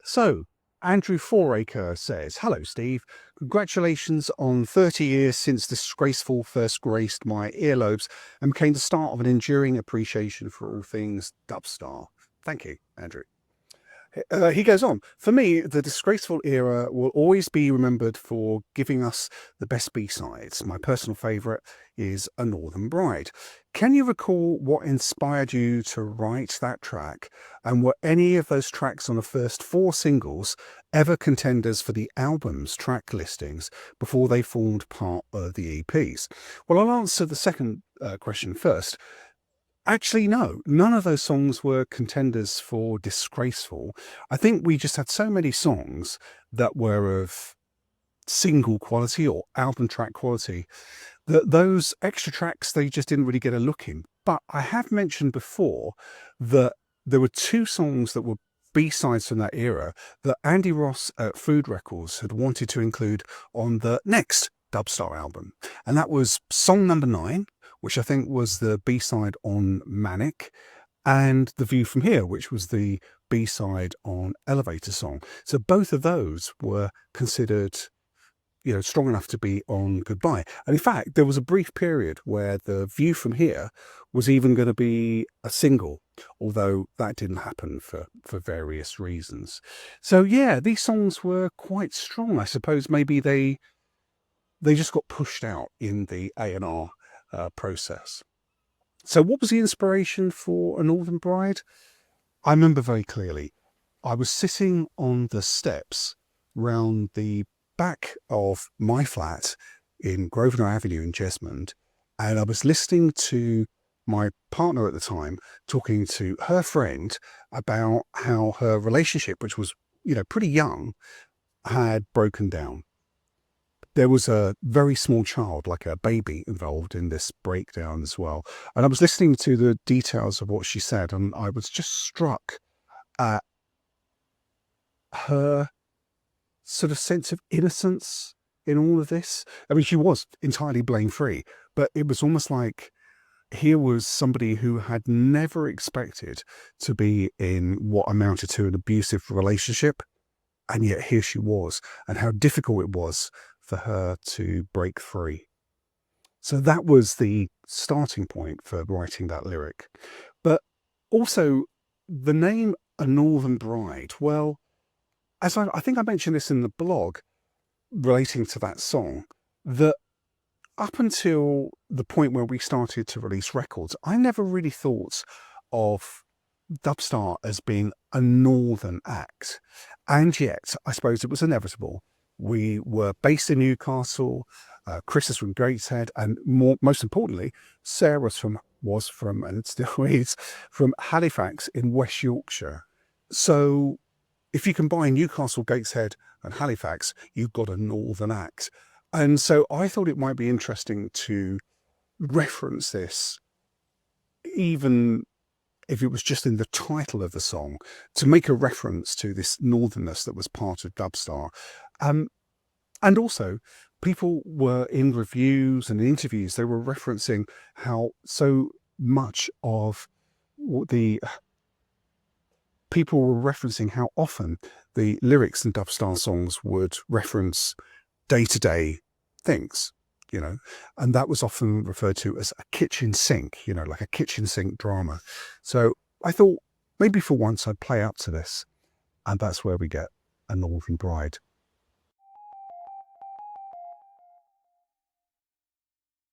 So, Andrew Foraker says, "Hello, Steve. Congratulations on 30 years since Disgraceful first graced my earlobes and became the start of an enduring appreciation for all things Dubstar." Thank you, Andrew. He goes on, "For me, the Disgraceful era will always be remembered for giving us the best B-sides. My personal favourite is A Northern Bride. Can you recall what inspired you to write that track? And were any of those tracks on the first 4 singles ever contenders for the album's track listings before they formed part of the EPs?" Well, I'll answer the second question first. Actually, no, none of those songs were contenders for Disgraceful. I think we just had so many songs that were of single quality or album track quality that those extra tracks, they just didn't really get a look in. But I have mentioned before that there were 2 songs that were B-sides from that era that Andy Ross at Food Records had wanted to include on the next Dubstar album. And that was song number 9, which I think was the B-side on Manic, and The View From Here, which was the B-side on Elevator Song. So both of those were considered, strong enough to be on Goodbye. And in fact, there was a brief period where The View From Here was even going to be a single, although that didn't happen for various reasons. So yeah, these songs were quite strong. I suppose maybe they just got pushed out in the A&R process. So what was the inspiration for A Northern Bride? I remember very clearly. I was sitting on the steps round the back of my flat in Grosvenor Avenue in Jesmond, and I was listening to my partner at the time talking to her friend about how her relationship, which was, pretty young, had broken down. There was a very small child, like a baby, involved in this breakdown as well. And I was listening to the details of what she said, and I was just struck at her sort of sense of innocence in all of this. I mean, she was entirely blame-free, but it was almost like here was somebody who had never expected to be in what amounted to an abusive relationship, and yet here she was, and how difficult it was for her to break free. So that was the starting point for writing that lyric. But also the name A Northern Bride, well, as I think I mentioned this in the blog relating to that song, that up until the point where we started to release records, I never really thought of Dubstar as being a northern act. And yet, I suppose it was inevitable. We were based in Newcastle, Chris is from Gateshead, and most importantly, Sarah was from, and still is, from Halifax in West Yorkshire. So if you combine Newcastle, Gateshead and Halifax, you've got a northern act. And so I thought it might be interesting to reference this, even if it was just in the title of the song, to make a reference to this northernness that was part of Dubstar. And also, people were in reviews and interviews, they were referencing how so much of the people were referencing how often the lyrics in Dubstar songs would reference day-to-day things, and that was often referred to as a kitchen sink, like a kitchen sink drama. So I thought maybe for once I'd play up to this, and that's where we get A Northern Bride.